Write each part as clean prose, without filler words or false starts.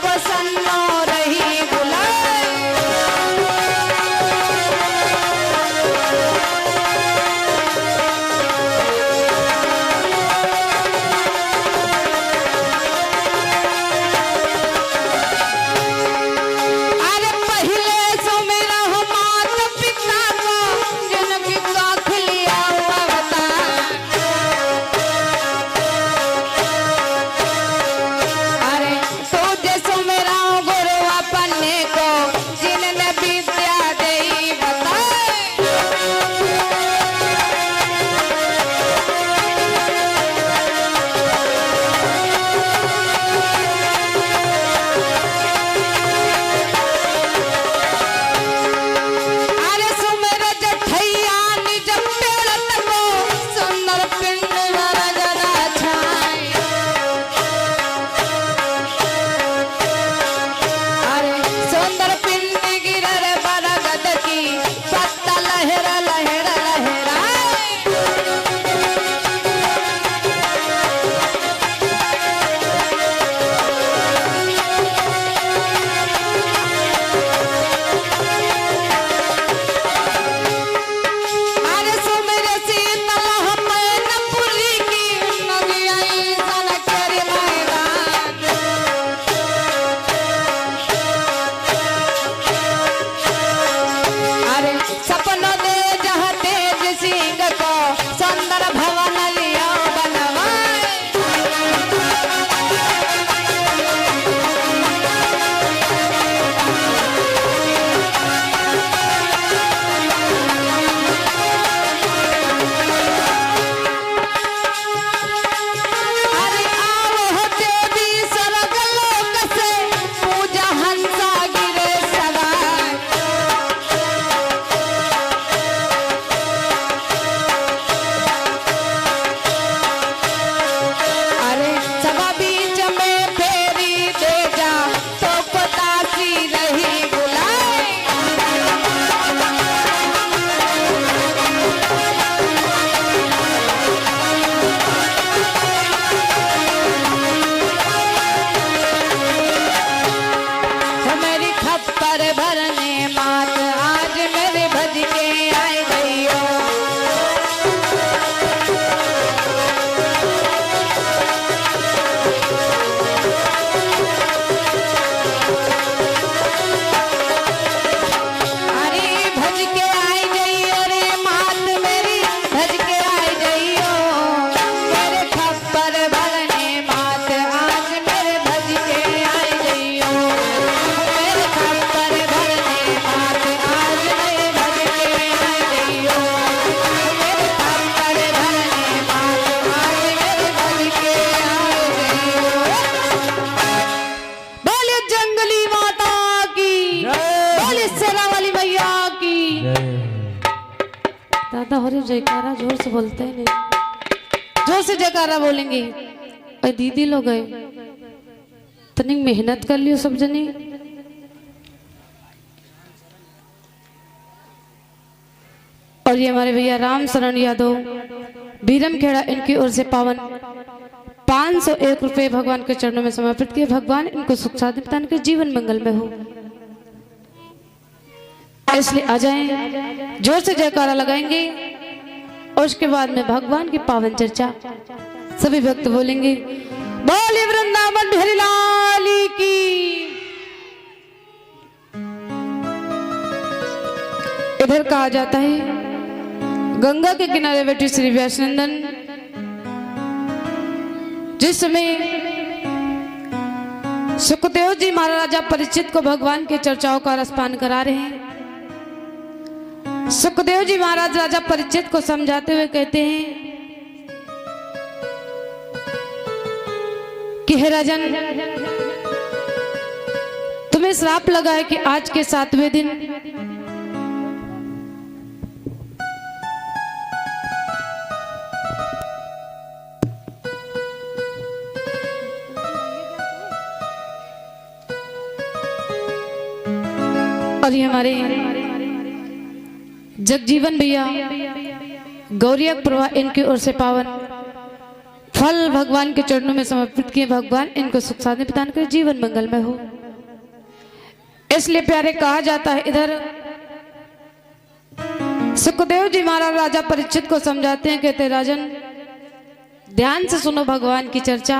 प्रसन्न रही बुलाए। अरे पहले सो मेरा हो मात पिता को जिनकी काख लिया हुआ बता। अरे तो जैसो मेरा गुरु अपने को जिनने विद्या दे बताए। अरे सुमेर जठैया निज पेड़ तको सुंदर पिंड वरगदा छाए। अरे सुंदर पिंड गिरर बरगद की पत्ता लहर लहर लहराए। अरे सुमेर शीतल मैनपुरी की नदियाई सनकरी मैदान। अरे सपन दे जहाँ तेज सिंह को सुंदर भवन लिया बनवाए। अरे आओ हो देवी स्वर्ग लोक से पूजा हंसा गिरे सवार। अरे सभा बीच में फेरी दे जा तो पतासी रही बुलाए। तो मेरी खप्पर भरने मात आज मेरे भज के आए गई हो। अरे भज के आई गई अरे मात मेरी भज के आई गई हो। मेरे खप्पर भरने मात आज मेरे भज के आई गई हो। मेरे खप्पर भरने मात आज मेरे भज के आई गई हो। मेरे खप्पर भरने मात आज मेरे भज के आई गई हो। बोले जंगली माता की, बोले शेरा वाली मैया की। दादा हो रे जयकारा जोर से बोलते हैं नहीं, जोर से जयकारा बोलेंगे। और दीदी लोग गए तनिक मेहनत कर लियो सब जनी। और ये हमारे भैया राम शरण यादव बीरम खेड़ा, इनकी ओर से पावन 501 रुपए भगवान के चरणों में समर्पित किए। भगवान इनको सुख शांति प्रदान के जीवन मंगल में हो, इसलिए आ जाएं, जोर से जयकारा लगाएंगे। और उसके बाद में भगवान की पावन चर्चा सभी भक्त बोलेंगे। बोले वृंदावन बिहारी लाल की। इधर कहा जाता है गंगा के किनारे बैठी श्री व्यासनंदन जिस समय सुखदेव जी महाराजा परीक्षित को भगवान के चर्चाओं का रसपान करा रहे हैं। सुखदेव जी महाराज राजा परीक्षित को समझाते हुए कहते हैं कि हे राजन, तुम्हें श्राप लगा है कि आज के 7वें दिन और ये हमारे जगजीवन भैया गौरिया प्रभा, इनकी ओर से पावन फल भगवान के चरणों में समर्पित किए। भगवान इनको सुख शांति प्रदान कर जीवन मंगल में हो। इसलिए प्यारे कहा जाता है, इधर सुखदेव जी महाराज राजा परीक्षित को समझाते हैं, कहते राजन ध्यान से सुनो भगवान की चर्चा,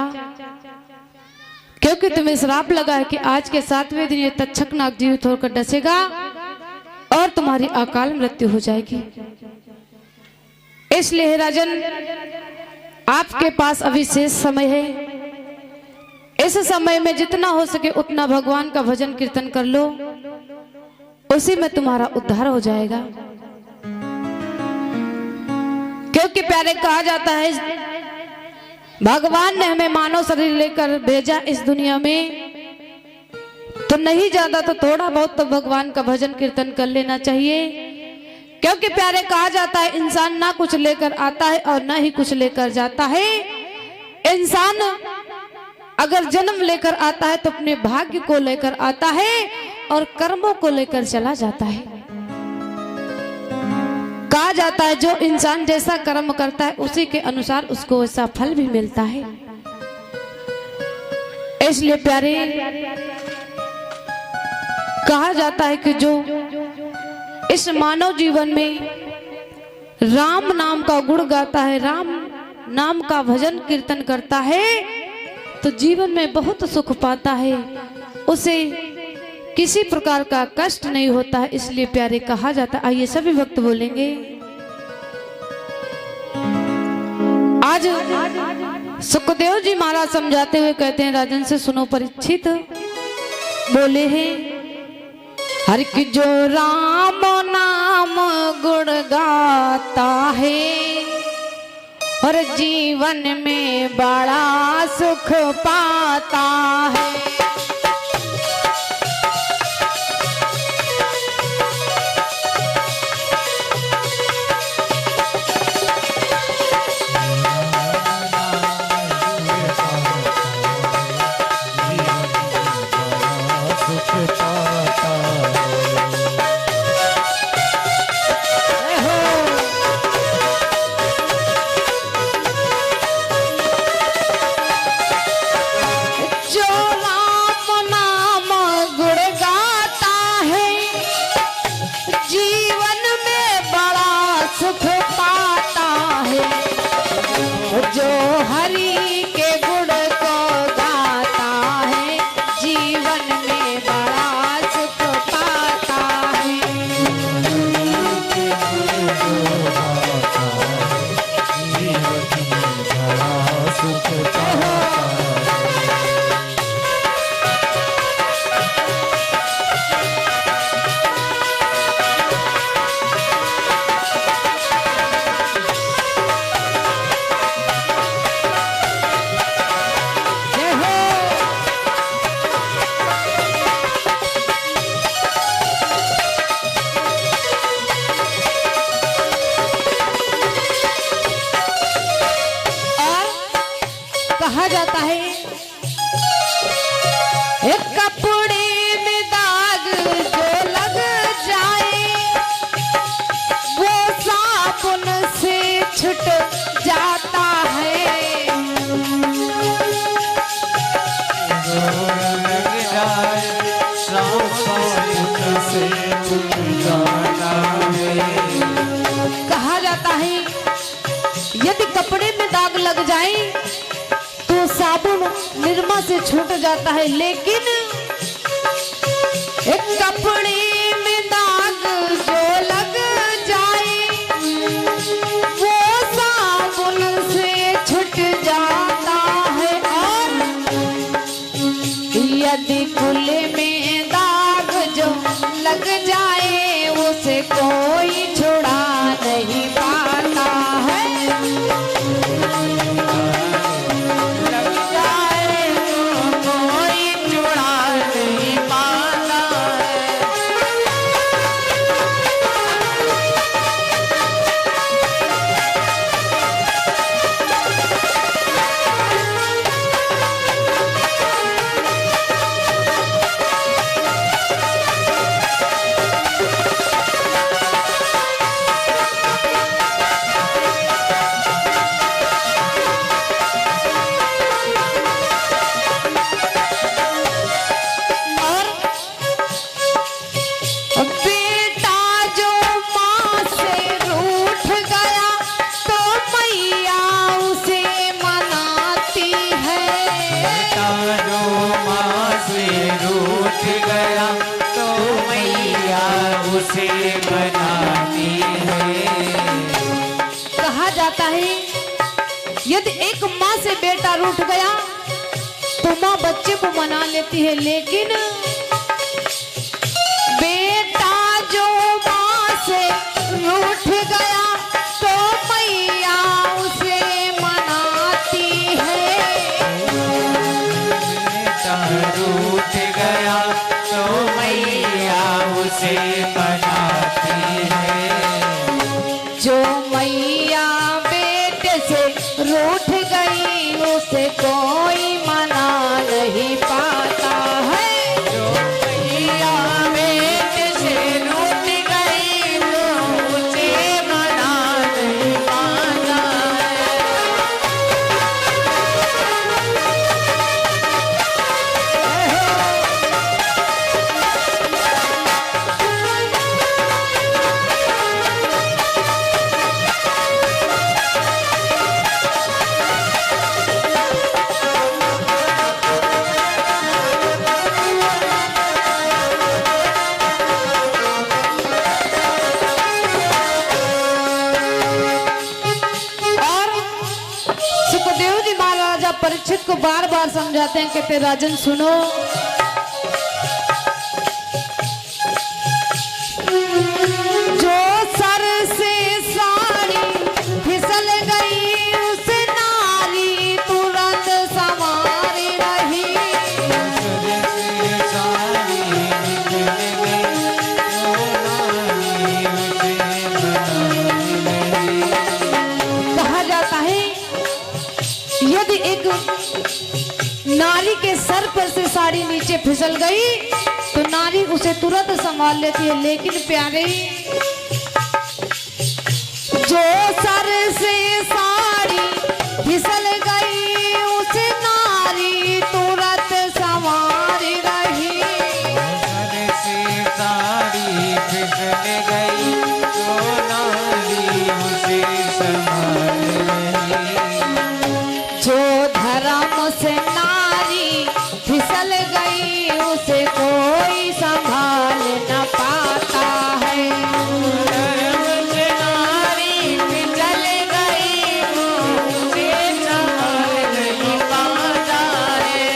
क्योंकि तुम्हें श्राप लगा है कि आज के 7वें दिन ये तक्षक नाग जीवित होकर डसेगा और तुम्हारी अकाल मृत्यु हो जाएगी। इसलिए राजन आपके पास अभी शेष समय है, इस समय में जितना हो सके उतना भगवान का भजन कीर्तन कर लो, उसी में तुम्हारा उद्धार हो जाएगा। क्योंकि प्यारे कहा जाता है भगवान ने हमें मानव शरीर लेकर भेजा इस दुनिया में, तो नहीं ज्यादा तो थोड़ा बहुत तो भगवान का भजन कीर्तन कर लेना चाहिए। क्योंकि प्यारे कहा जाता है इंसान ना कुछ लेकर आता है और ना ही कुछ लेकर जाता है। इंसान अगर जन्म लेकर आता है तो अपने भाग्य को लेकर आता है और कर्मों को लेकर चला जाता है। कहा जाता है जो इंसान जैसा कर्म करता है उसी के अनुसार उसको वैसा फल भी मिलता है। इसलिए प्यारे कहा जाता है कि जो इस मानव जीवन में राम नाम का गुण गाता है, राम नाम का भजन कीर्तन करता है, तो जीवन में बहुत सुख पाता है, उसे किसी प्रकार का कष्ट नहीं होता है। इसलिए प्यारे कहा जाता है, आइए सभी भक्त बोलेंगे। आज सुखदेव जी महाराज समझाते हुए कहते हैं राजन से सुनो परीक्षित, बोले हैं हर की जो राम नाम गुण गाता है और जीवन में बड़ा सुख पाता है। कहा जाता है एक कपड़े में दाग जो लग जाए वो साबुन से छूट जाता है। कहा जाता है यदि कपड़े में दाग लग जाए तो साबुन निरमा से छूट जाता है, लेकिन एक कपड़े में दाग जो लग जाए वो साबुन से छूट जाता है। और यदि कुल्ले में दाग जो लग जाए उसे कोई छुड़ा नहीं पाता है। गया तो मैया उसे बनाती है। कहा जाता है यदि एक माँ से बेटा रूठ गया तो माँ बच्चे को मना लेती है, लेकिन बेटा जो माँ से रूठ गया तो मैया उसे मनाती है। बेटा रूठ गया तो मैया उसे मनाती है। जो मैया बेटे से रूठ गई उसे कोई मना नहीं पाता है। जो मैया बेटे से रूठ गई वो उसे मना नहीं पाता है। और सुखदेव जी महाराजा परीक्षित को बार बार समझाते हैं, कहते राजन सुनो, जो सर से साड़ी फिसल गई उस नारी तुरंत संवार रही। कहा जाता है यदि एक नारी के सर पर से साड़ी नीचे फिसल गई तो नारी उसे तुरंत संभाल लेती है, लेकिन प्यारे जो सर से साड़ी फिसल गई उस नारी तुरंत संवार रही। सर से साड़ी फिसल गई तो नारी उसे संभाल रही। जो धर्म से नारी फिसल गई उसे कोई संभाल न पाता है। धर्म से नारी फिसल गई वो उसे संभाल नहीं पाता है।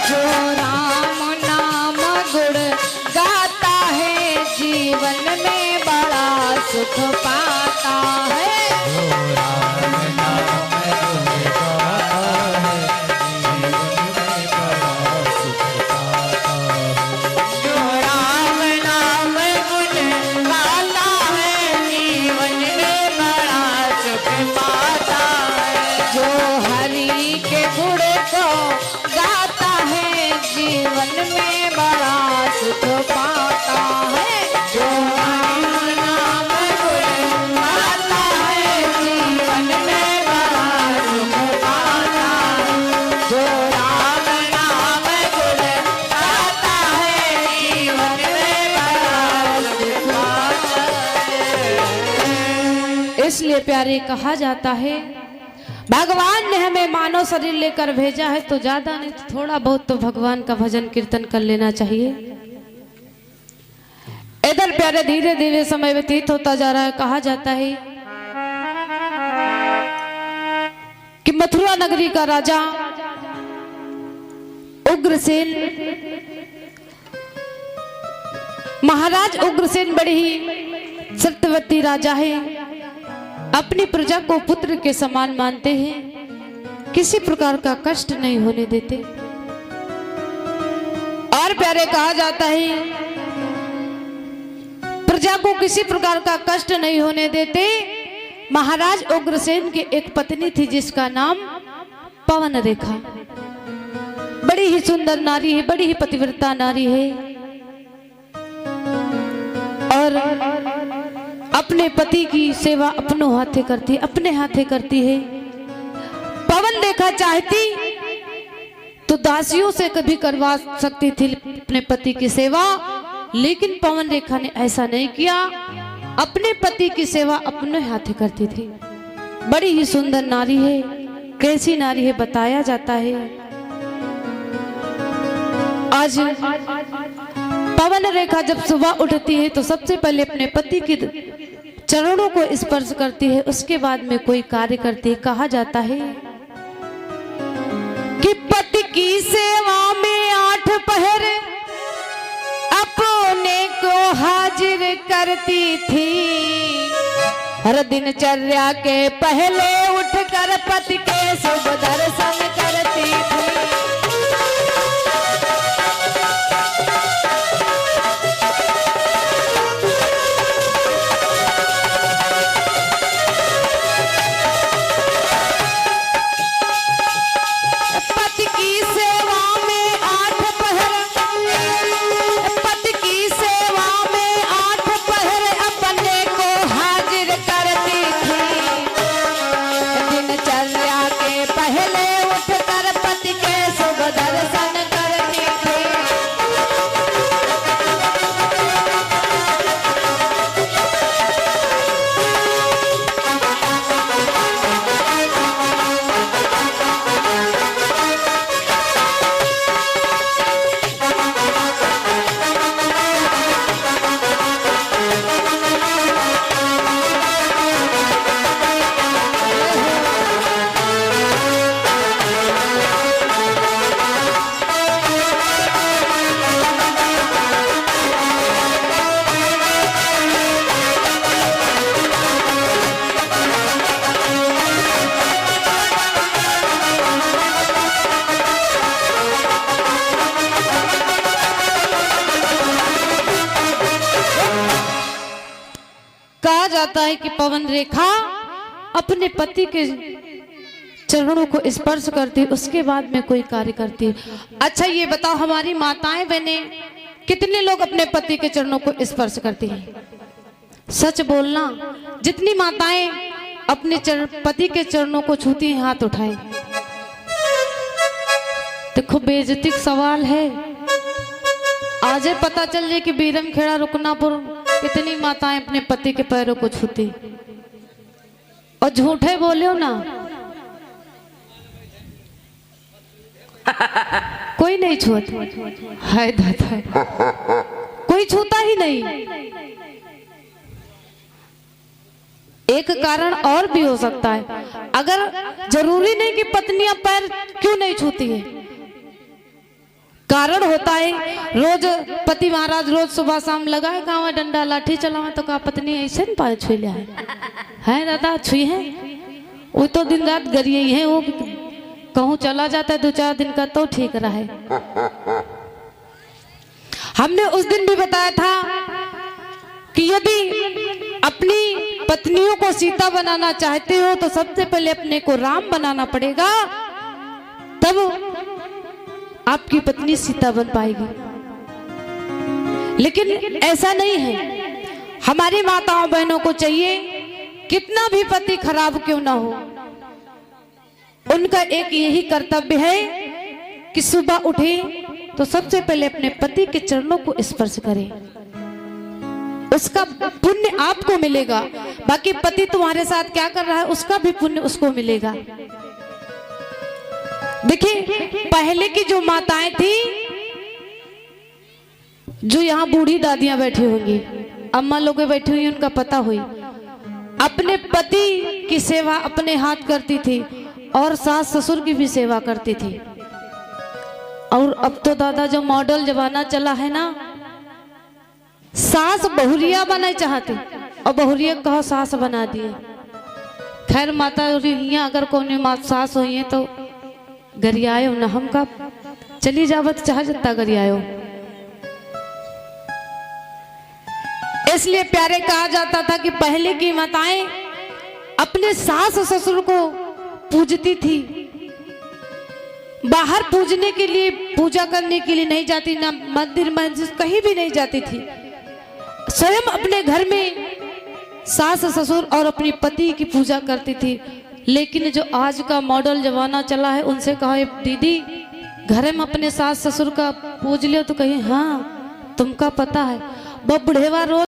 जो राम नाम गुण गाता है जीवन में बड़ा सुख पाता है। राम नाम गुण गाता है जीवन में बड़ा सुख पाता है। जो राम नाम गुण गाता है जीवन में बड़ा सुख पाता है। जो हरि के गुण को गाता है जीवन में बड़ा सुख पाता है। जो हरि नाम गुण गाता है जीवन में बड़ा सुख पाता है। जो राम नाम गुण गाता है जीवन में बड़ा सुख पाता है। इसलिए प्यारे कहा जाता है भगवान ने हमें मानव शरीर लेकर भेजा है तो ज्यादा नहीं तो थोड़ा बहुत तो भगवान का भजन कीर्तन कर लेना चाहिए। इधर प्यारे धीरे धीरे समय व्यतीत होता जा रहा है। कहा जाता है कि मथुरा नगरी का राजा उग्रसेन महाराज उग्रसेन बड़े ही सत्यवती राजा है, अपनी प्रजा को पुत्र के समान मानते हैं, किसी प्रकार का कष्ट नहीं होने देते। और प्यारे कहा जाता है प्रजा को किसी प्रकार का कष्ट नहीं होने देते। महाराज उग्रसेन की एक पत्नी थी जिसका नाम पवन रेखा, बड़ी ही सुंदर नारी है, बड़ी ही पतिव्रता नारी है और अपने पति की सेवा अपनों हाथे करती, अपने हाथे करती है। पवन रेखा चाहती तो दासियों से कभी करवा सकती थी अपने पति की सेवा, लेकिन पवन रेखा ने ऐसा नहीं किया, अपने पति की सेवा अपने हाथे करती थी। बड़ी ही सुंदर नारी है, कैसी नारी है बताया जाता है। आज पवन रेखा जब सुबह उठती है तो सबसे पहले अपने पति के चरणों को स्पर्श करती है, उसके बाद में कोई कार्य करती है। कहा जाता है कि पति की सेवा में 8 पहर अपने को हाजिर करती थी, हर दिनचर्या के पहले उठकर पति के शुभ दर्शन करती थी। जाता है कि पवन रेखा अपने पति के चरणों को स्पर्श करती, उसके बाद में कोई कार्य करती। अच्छा ये बताओ हमारी माताएं बहनें कितने लोग अपने पति के चरणों को स्पर्श करती हैं? सच बोलना, जितनी माताएं अपने पति के चरणों को छूती हैं हाथ उठाएं। देखो बेइज्जती का सवाल है, आज पता चल जाए कि बीरमखेड़ा रुकनापुर कितनी माताएं अपने पति के पैरों को छूती और झूठे बोले ना, कोई नहीं छूता। हाय दादा, कोई छूता ही नहीं। एक कारण और भी हो सकता है, अगर जरूरी नहीं कि पत्नियां पैर क्यों नहीं छूती है, कारण होता है रोज पति महाराज रोज सुबह शाम लगाए गाँव डंडा लाठी चलावे तो का पत्नी ऐसे न पाए छुई लिया है दादा, छुई है वो तो दिन रात गरिए है, वो कहूँ चला जाता है 2-4 दिन का तो ठीक रहे। हमने उस दिन भी बताया था कि यदि अपनी पत्नियों को सीता बनाना चाहते हो तो सबसे पहले अपने को राम बनाना पड़ेगा, तब आपकी पत्नी सीता बन पाएगी। लेकिन ऐसा नहीं है, हमारी माताओं बहनों को चाहिए कितना भी पति खराब क्यों ना हो, उनका एक यही कर्तव्य है कि सुबह उठे तो सबसे पहले अपने पति के चरणों को स्पर्श करें, उसका पुण्य आपको मिलेगा। बाकी पति तुम्हारे साथ क्या कर रहा है उसका भी पुण्य उसको मिलेगा। देखिए पहले की जो माताएं थी, जो यहाँ बूढ़ी दादियां बैठी होंगी, अम्मा लोग बैठी हुई, उनका पता हुई, अपने पति की सेवा अपने हाथ करती थी और सास ससुर की भी सेवा करती थी। और अब तो दादा जो मॉडल जमाना चला है ना, सास बहुरिया बनना चाहती और बहुरिया कहो सास बना दिए। खैर माता यहाँ अगर कोने मात सास हुई है तो गरियायो न हम का चली जावत चाह जत्ता गरियायो। इसलिए प्यारे कहा जाता था कि पहले की माताएं अपने सास ससुर को पूजती थी, बाहर पूजने के लिए पूजा करने के लिए नहीं जाती, ना मंदिर मस्जिद कहीं भी नहीं जाती थी। स्वयं अपने घर में सास ससुर और अपने पति की पूजा करती थी। लेकिन जो आज का मॉडल जमाना चला है उनसे कहा दीदी घर में अपने सास ससुर का पूज लियो तो कहीं हाँ तुमका पता है वो बुढ़ेवा रोज